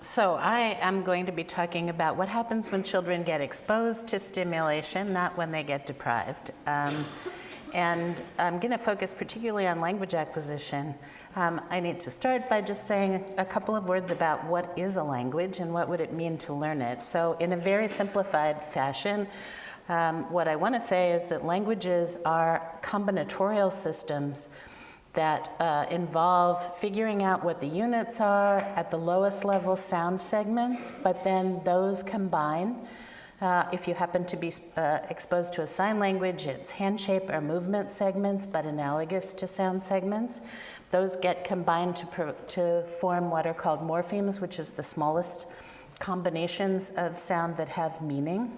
So I am going to be talking about what happens when children get exposed to stimulation, not when they get deprived. And I'm going to focus particularly on language acquisition. I need to start by just saying a couple of words about what is a language and what would it mean to learn it. So in a very simplified fashion, what I want to say is that languages are combinatorial systems that involve figuring out what the units are at the lowest level sound segments, but then those combine. If you happen to be exposed to a sign language, it's hand shape or movement segments, but analogous to sound segments. Those get combined to form what are called morphemes, which is the smallest combinations of sound that have meaning.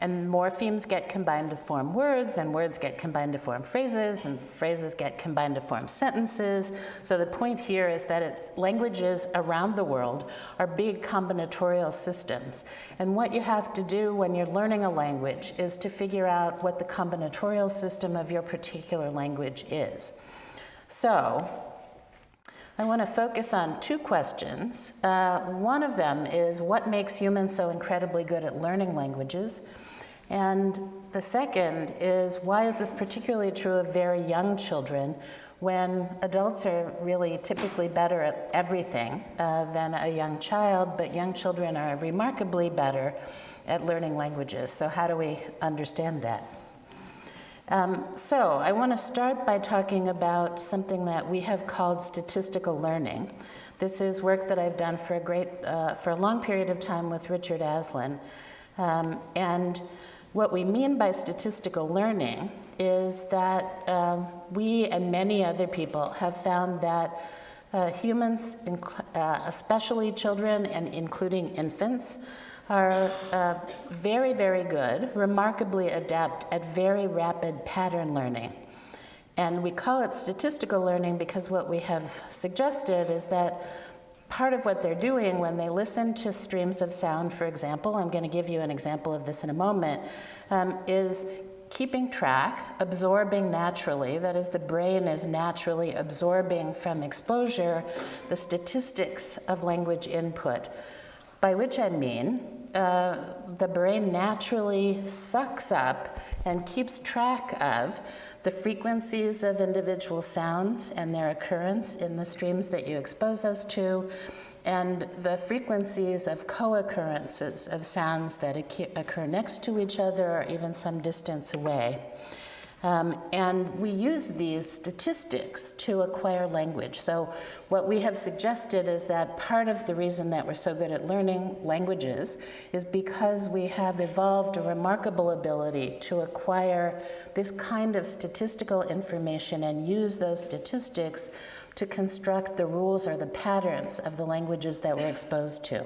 And morphemes get combined to form words, and words get combined to form phrases, and phrases get combined to form sentences. So the point here is that languages around the world are big combinatorial systems. And what you have to do when you're learning a language is to figure out what the combinatorial system of your particular language is. So I want to focus on two questions. One of them is what makes humans so incredibly good at learning languages? And the second is, why is this particularly true of very young children when adults are really typically better at everything than a young child, but young children are remarkably better at learning languages. So how do we understand that? So I want to start by talking about something that we have called statistical learning. This is work that I've done for a long period of time with Richard Aslan. And what we mean by statistical learning is that we and many other people have found that humans, especially children and including infants, are very, very good, remarkably adept at very rapid pattern learning. And we call it statistical learning because what we have suggested is that part of what they're doing when they listen to streams of sound, for example, I'm going to give you an example of this in a moment, is keeping track, absorbing naturally, that is, the brain is naturally absorbing from exposure the statistics of language input, by which I mean the brain naturally sucks up and keeps track of the frequencies of individual sounds and their occurrence in the streams that you expose us to, and the frequencies of co-occurrences of sounds that occur next to each other or even some distance away. And we use these statistics to acquire language. So what we have suggested is that part of the reason that we're so good at learning languages is because we have evolved a remarkable ability to acquire this kind of statistical information and use those statistics to construct the rules or the patterns of the languages that we're exposed to.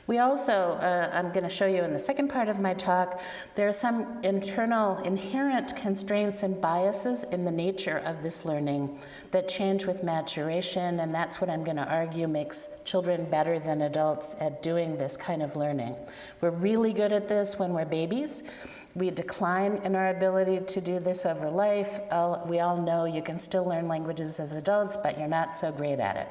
We also, I'm going to show you in the second part of my talk, there are some internal inherent constraints and biases in the nature of this learning that change with maturation, and that's what I'm going to argue makes children better than adults at doing this kind of learning. We're really good at this when we're babies. We decline in our ability to do this over life. We all know you can still learn languages as adults, but you're not so great at it.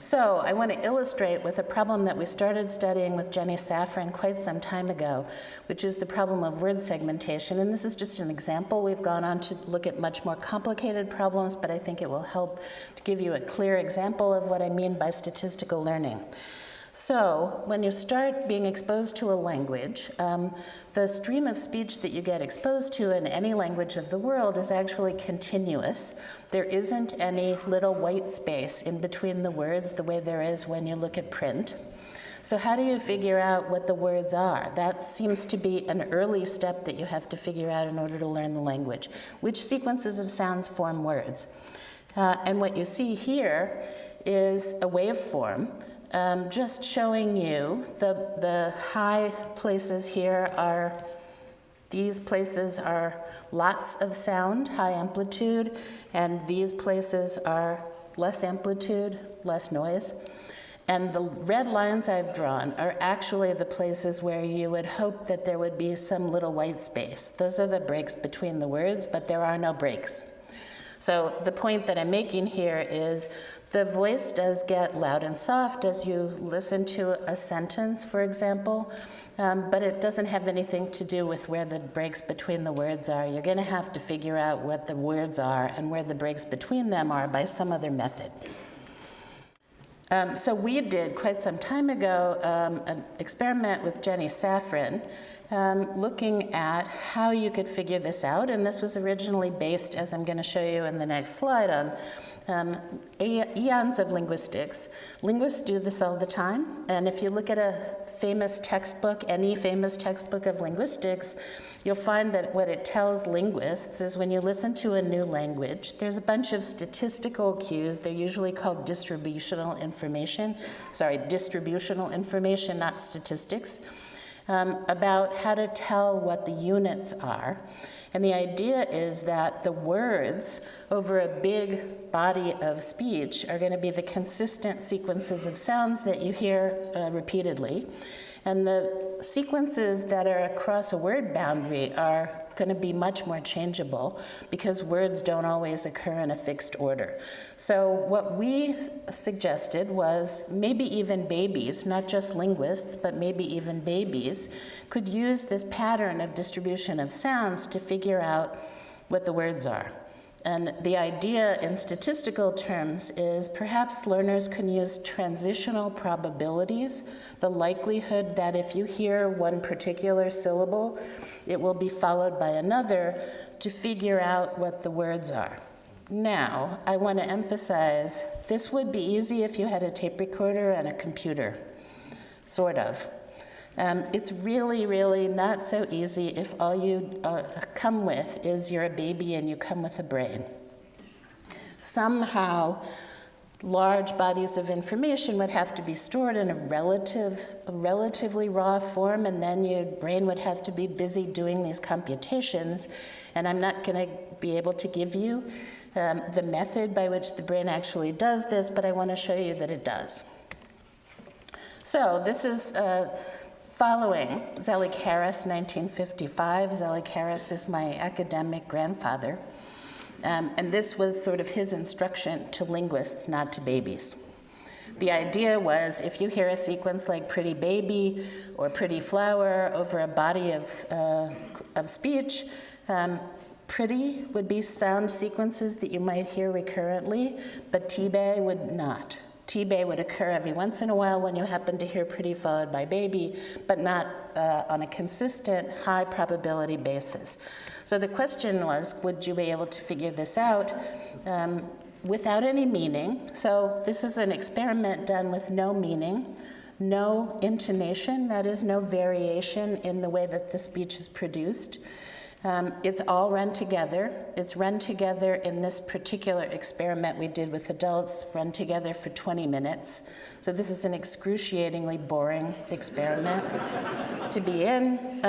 So I want to illustrate with a problem that we started studying with Jenny Safran quite some time ago, which is the problem of word segmentation. And this is just an example. We've gone on to look at much more complicated problems, but I think it will help to give you a clear example of what I mean by statistical learning. So when you start being exposed to a language, the stream of speech that you get exposed to in any language of the world is actually continuous. There isn't any little white space in between the words the way there is when you look at print. So how do you figure out what the words are? That seems to be an early step that you have to figure out in order to learn the language. Which sequences of sounds form words? And what you see here is a waveform. Just showing you the high places here are, these places are lots of sound, high amplitude, and these places are less amplitude, less noise. And the red lines I've drawn are actually the places where you would hope that there would be some little white space. Those are the breaks between the words, but there are no breaks. So the point that I'm making here is the voice does get loud and soft as you listen to a sentence, for example, but it doesn't have anything to do with where the breaks between the words are. You're going to have to figure out what the words are and where the breaks between them are by some other method. So we did, quite some time ago, an experiment with Jenny Safran, looking at how you could figure this out. And this was originally based, as I'm going to show you in the next slide, on eons of linguistics. Linguists do this all the time. And if you look at a famous textbook, any famous textbook of linguistics, you'll find that what it tells linguists is when you listen to a new language, there's a bunch of statistical cues. They're usually called distributional information, not statistics, about how to tell what the units are. And the idea is that the words over a big body of speech are going to be the consistent sequences of sounds that you hear repeatedly. And the sequences that are across a word boundary are going to be much more changeable because words don't always occur in a fixed order. So what we suggested was maybe even babies, not just linguists, but maybe even babies, could use this pattern of distribution of sounds to figure out what the words are. And the idea in statistical terms is perhaps learners can use transitional probabilities, the likelihood that if you hear one particular syllable, it will be followed by another, to figure out what the words are. Now, I want to emphasize, this would be easy if you had a tape recorder and a computer, sort of. It's really, really not so easy if all you come with is you're a baby and you come with a brain. Somehow, large bodies of information would have to be stored in a relatively raw form, and then your brain would have to be busy doing these computations. And I'm not going to be able to give you the method by which the brain actually does this, but I want to show you that it does. So this is following Zelig Harris, 1955. Zelig Harris is my academic grandfather. And this was sort of his instruction to linguists, not to babies. The idea was if you hear a sequence like pretty baby or pretty flower over a body of speech, pretty would be sound sequences that you might hear recurrently, but T-bay would not. T-bay would occur every once in a while when you happen to hear pretty followed by baby, but not on a consistent, high probability basis. So the question was, would you be able to figure this out without any meaning? So this is an experiment done with no meaning, no intonation, that is, no variation in the way that the speech is produced. It's all run together. It's run together in this particular experiment we did with adults, run together for 20 minutes. So this is an excruciatingly boring experiment to be in.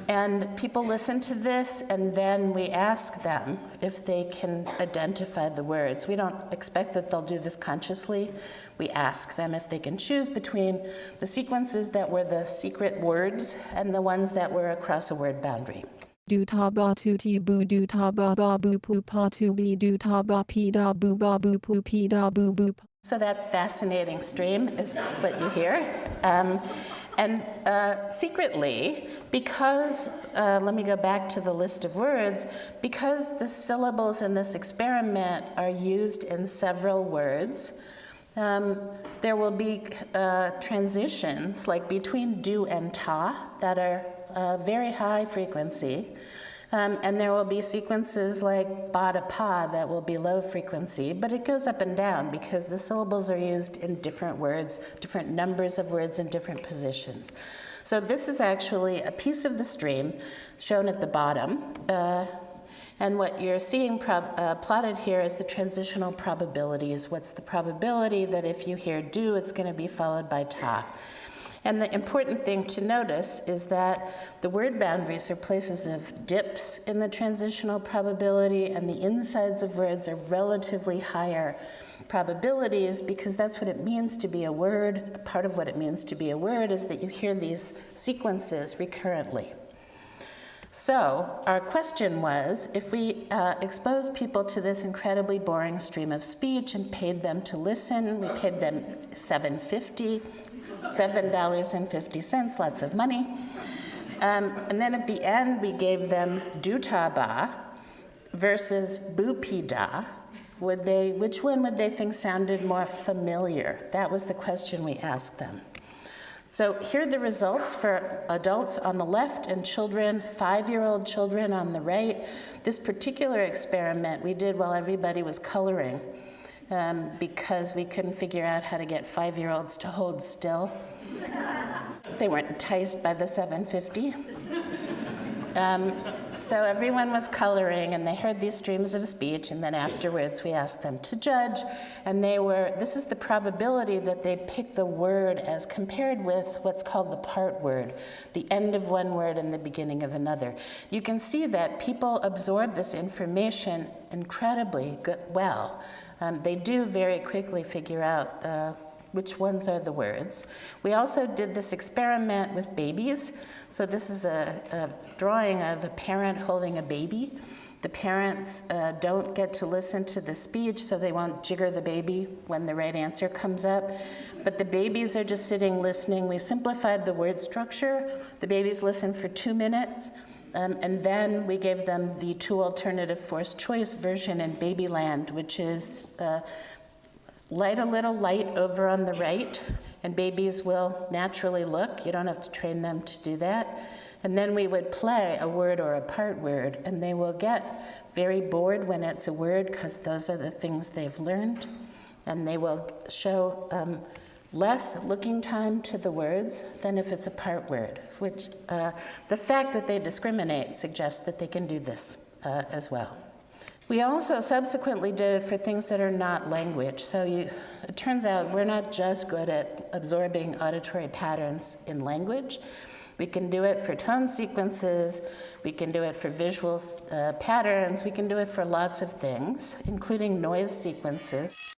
And people listen to this, and then we ask them if they can identify the words. We don't expect that they'll do this consciously. We ask them if they can choose between the sequences that were the secret words and the ones that were across a word boundary. Do ta ba tu ti boo do ta ba ba boo poo pa tu be do ta ba pi da boo ba boo poo pi da boo boo. So that fascinating stream is what you hear. Secretly, because, let me go back to the list of words, because the syllables in this experiment are used in several words, there will be transitions, like between do and ta, that are very high frequency. And there will be sequences like ba to pa that will be low frequency, but it goes up and down because the syllables are used in different words, different numbers of words in different positions. So this is actually a piece of the stream shown at the bottom. And what you're seeing plotted here is the transitional probabilities. What's the probability that if you hear do, it's going to be followed by ta? And the important thing to notice is that the word boundaries are places of dips in the transitional probability, and the insides of words are relatively higher probabilities because that's what it means to be a word. Part of what it means to be a word is that you hear these sequences recurrently. So our question was, if we exposed people to this incredibly boring stream of speech and paid them to listen, we paid them $7.50, lots of money. And then at the end, we gave them dutaba versus bupida. Which one would they think sounded more familiar? That was the question we asked them. So here are the results for adults on the left and children, 5-year-old children on the right. This particular experiment we did while everybody was coloring because we couldn't figure out how to get 5-year-olds to hold still. They weren't enticed by the 750. So everyone was coloring, and they heard these streams of speech, and then afterwards we asked them to judge, and this is the probability that they pick the word as compared with what's called the part word, the end of one word and the beginning of another. You can see that people absorb this information incredibly well. They do very quickly figure out which ones are the words. We also did this experiment with babies. So this is a drawing of a parent holding a baby. The parents don't get to listen to the speech, so they won't jigger the baby when the right answer comes up. But the babies are just sitting listening. We simplified the word structure. The babies listen for 2 minutes. And then we gave them the 2 alternative forced choice version in Babyland, which is light a little light over on the right, and babies will naturally look. You don't have to train them to do that. And then we would play a word or a part word, and they will get very bored when it's a word because those are the things they've learned. And they will show less looking time to the words than if it's a part word, which the fact that they discriminate suggests that they can do this as well. We also subsequently did it for things that are not language. So it turns out we're not just good at absorbing auditory patterns in language. We can do it for tone sequences. We can do it for visual patterns. We can do it for lots of things, including noise sequences.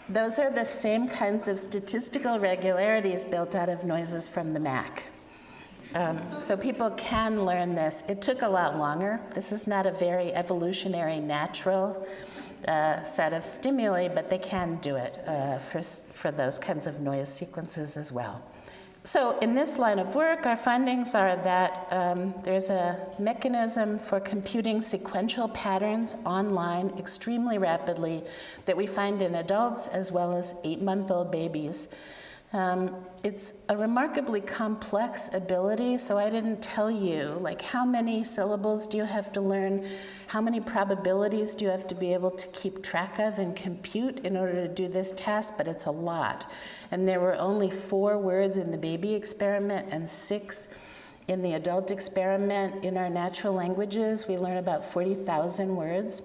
Those are the same kinds of statistical regularities built out of noises from the Mac. So people can learn this. It took a lot longer. This is not a very evolutionary, natural set of stimuli, but they can do it for those kinds of noise sequences as well. So in this line of work, our findings are that there's a mechanism for computing sequential patterns online extremely rapidly that we find in adults as well as 8-month-old babies. It's a remarkably complex ability, so I didn't tell you, like, how many syllables do you have to learn? How many probabilities do you have to be able to keep track of and compute in order to do this task? But it's a lot. And there were only 4 words in the baby experiment and 6 in the adult experiment. In our natural languages, we learn about 40,000 words.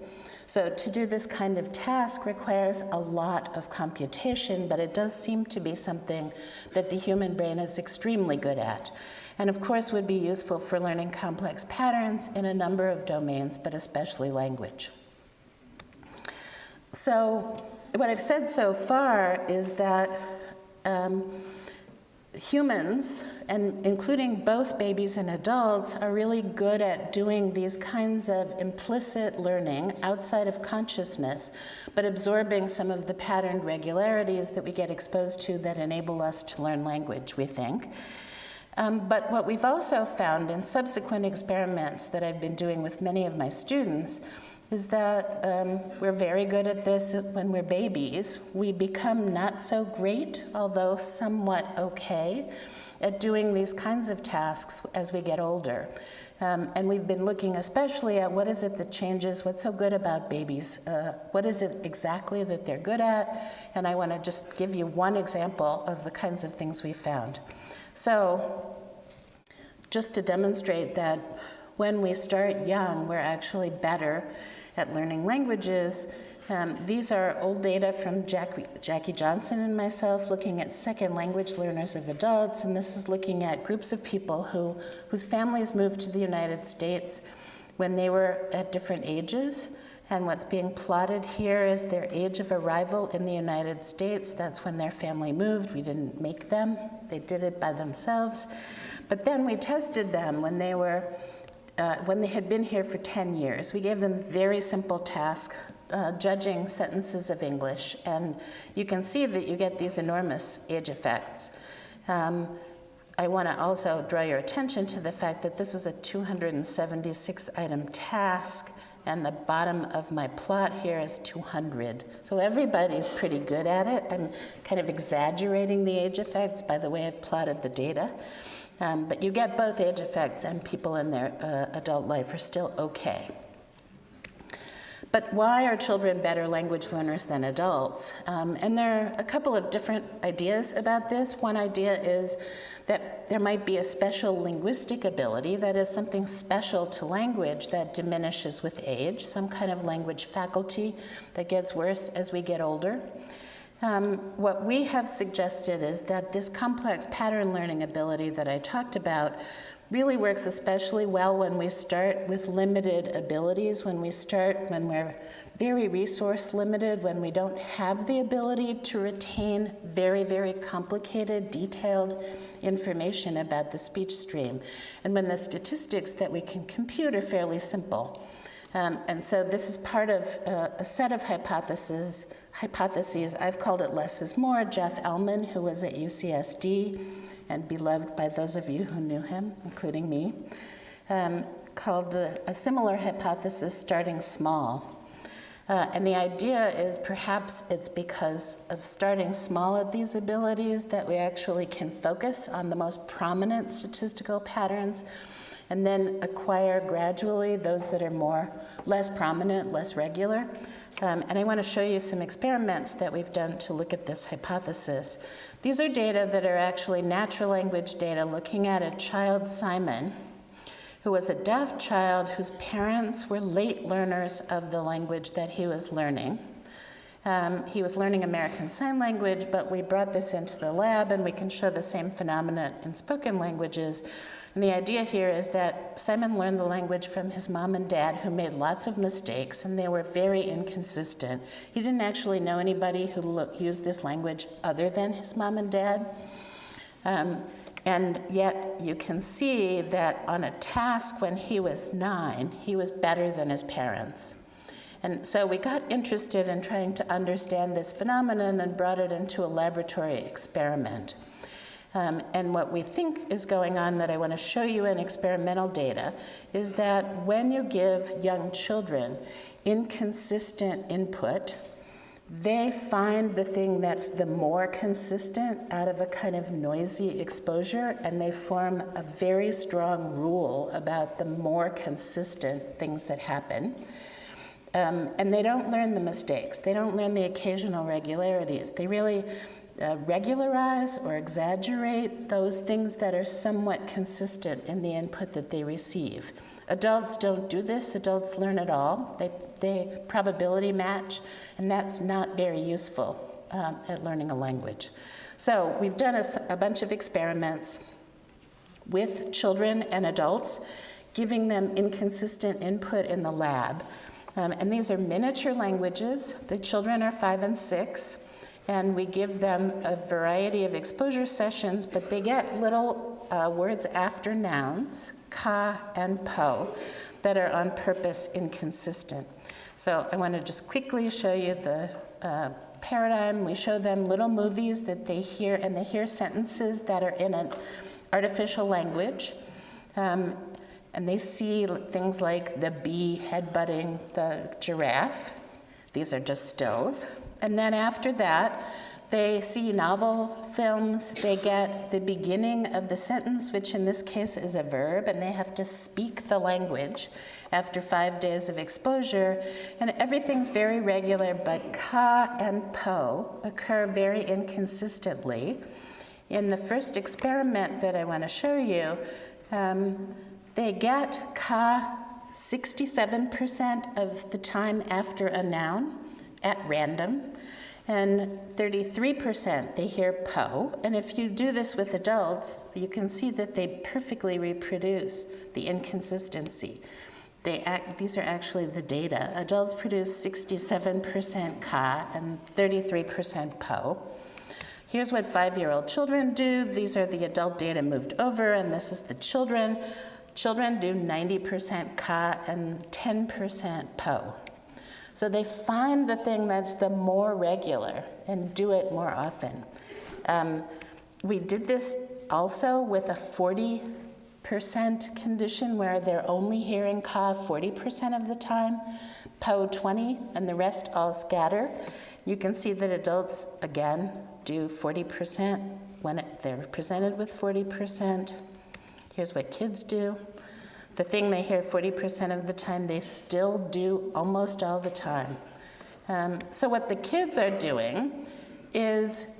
So to do this kind of task requires a lot of computation, but it does seem to be something that the human brain is extremely good at. And of course would be useful for learning complex patterns in a number of domains, but especially language. So what I've said so far is that humans, and including both babies and adults, are really good at doing these kinds of implicit learning outside of consciousness, but absorbing some of the patterned regularities that we get exposed to that enable us to learn language, we think. But what we've also found in subsequent experiments that I've been doing with many of my students is that we're very good at this when we're babies. We become not so great, although somewhat okay, at doing these kinds of tasks as we get older. And we've been looking especially at what is it that changes, what's so good about babies, what is it exactly that they're good at, and I want to just give you one example of the kinds of things we found. So just to demonstrate that when we start young, we're actually better at learning languages. These are old data from Jackie Johnson and myself looking at second language learners of adults, and this is looking at groups of people whose families moved to the United States when they were at different ages. And what's being plotted here is their age of arrival in the United States. That's when their family moved. We didn't make them. They did it by themselves. But then we tested them when they had been here for 10 years. We gave them very simple task, judging sentences of English. And you can see that you get these enormous age effects. I want to also draw your attention to the fact that this was a 276-item task, and the bottom of my plot here is 200. So everybody's pretty good at it. I'm kind of exaggerating the age effects by the way I've plotted the data. But you get both age effects, and people in their adult life are still okay. But why are children better language learners than adults? And there are a couple of different ideas about this. One idea is that there might be a special linguistic ability, that is something special to language that diminishes with age, some kind of language faculty that gets worse as we get older. What we have suggested is that this complex pattern learning ability that I talked about really works especially well when we start with limited abilities, when we're very resource limited, when we don't have the ability to retain very, very complicated, detailed information about the speech stream, and when the statistics that we can compute are fairly simple. And so this is part of a set of hypotheses. I've called it less is more. Jeff Ellman, who was at UCSD and beloved by those of you who knew him, including me, called a similar hypothesis starting small. And the idea is perhaps it's because of starting small at these abilities that we actually can focus on the most prominent statistical patterns and then acquire gradually those that are less prominent, less regular. And I want to show you some experiments that we've done to look at this hypothesis. These are data that are actually natural language data looking at a child, Simon, who was a deaf child whose parents were late learners of the language that he was learning. He was learning American Sign Language, but we brought this into the lab and we can show the same phenomena in spoken languages. And the idea here is that Simon learned the language from his mom and dad, who made lots of mistakes, and they were very inconsistent. He didn't actually know anybody who used this language other than his mom and dad. And yet you can see that on a task when he was 9, he was better than his parents. And so we got interested in trying to understand this phenomenon and brought it into a laboratory experiment. And what we think is going on that I want to show you in experimental data is that when you give young children inconsistent input, they find the thing that's the more consistent out of a kind of noisy exposure, and they form a very strong rule about the more consistent things that happen. And they don't learn the mistakes. They don't learn the occasional regularities. They really regularize or exaggerate those things that are somewhat consistent in the input that they receive. Adults don't do this. Adults learn it all. They probability match, and that's not very useful at learning a language. So we've done a bunch of experiments with children and adults, giving them inconsistent input in the lab. And these are miniature languages. The children are 5 and 6. And we give them a variety of exposure sessions, but they get little words after nouns, ka and po, that are on purpose inconsistent. So I want to just quickly show you the paradigm. We show them little movies that they hear, and they hear sentences that are in an artificial language. And they see things like the bee headbutting the giraffe. These are just stills. And then after that, they see novel films. They get the beginning of the sentence, which in this case is a verb, and they have to speak the language after 5 days of exposure. And everything's very regular, but ka and po occur very inconsistently. In the first experiment that I want to show you, they get ka 67% of the time after a noun at random, and 33% they hear po. And if you do this with adults, you can see that they perfectly reproduce the inconsistency. these are actually the data. Adults produce 67% ka and 33% po. Here's what 5-year-old children do. These are the adult data moved over, and this is the children. Children do 90% ka and 10% po. So they find the thing that's the more regular and do it more often. We did this also with a 40% condition where they're only hearing ka 40% of the time, po 20, and the rest all scatter. You can see that adults, again, do 40% when they're presented with 40%. Here's what kids do. The thing they hear 40% of the time, they still do almost all the time. So what the kids are doing is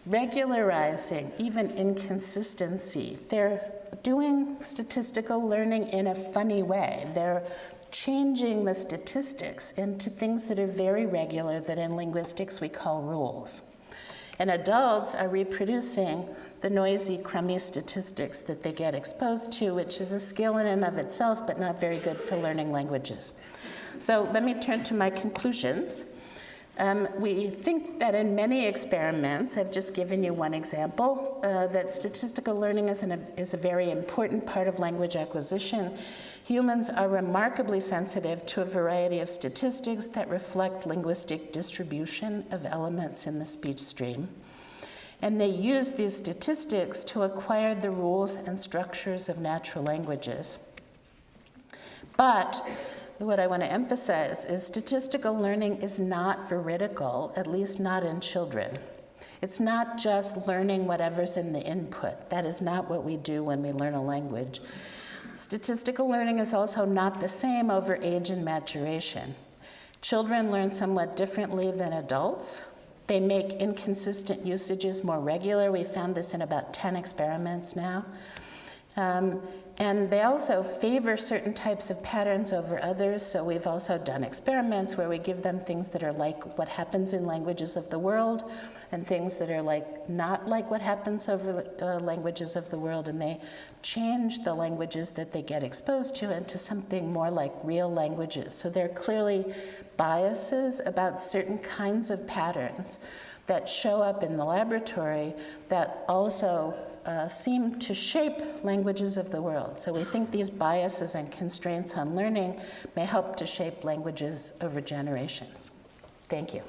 regularizing even inconsistency. They're doing statistical learning in a funny way. They're changing the statistics into things that are very regular that in linguistics we call rules. And adults are reproducing the noisy, crummy statistics that they get exposed to, which is a skill in and of itself, but not very good for learning languages. So let me turn to my conclusions. We think that in many experiments, I've just given you one example, that statistical learning is a very important part of language acquisition. Humans are remarkably sensitive to a variety of statistics that reflect linguistic distribution of elements in the speech stream. And they use these statistics to acquire the rules and structures of natural languages. But what I want to emphasize is statistical learning is not veridical, at least not in children. It's not just learning whatever's in the input. That is not what we do when we learn a language. Statistical learning is also not the same over age and maturation. Children learn somewhat differently than adults. They make inconsistent usages more regular. We found this in about 10 experiments now. And they also favor certain types of patterns over others, so we've also done experiments where we give them things that are like what happens in languages of the world and things that are not like what happens over languages of the world, and they change the languages that they get exposed to into something more like real languages. So there are clearly biases about certain kinds of patterns that show up in the laboratory that also seem to shape languages of the world. So we think these biases and constraints on learning may help to shape languages over generations. Thank you.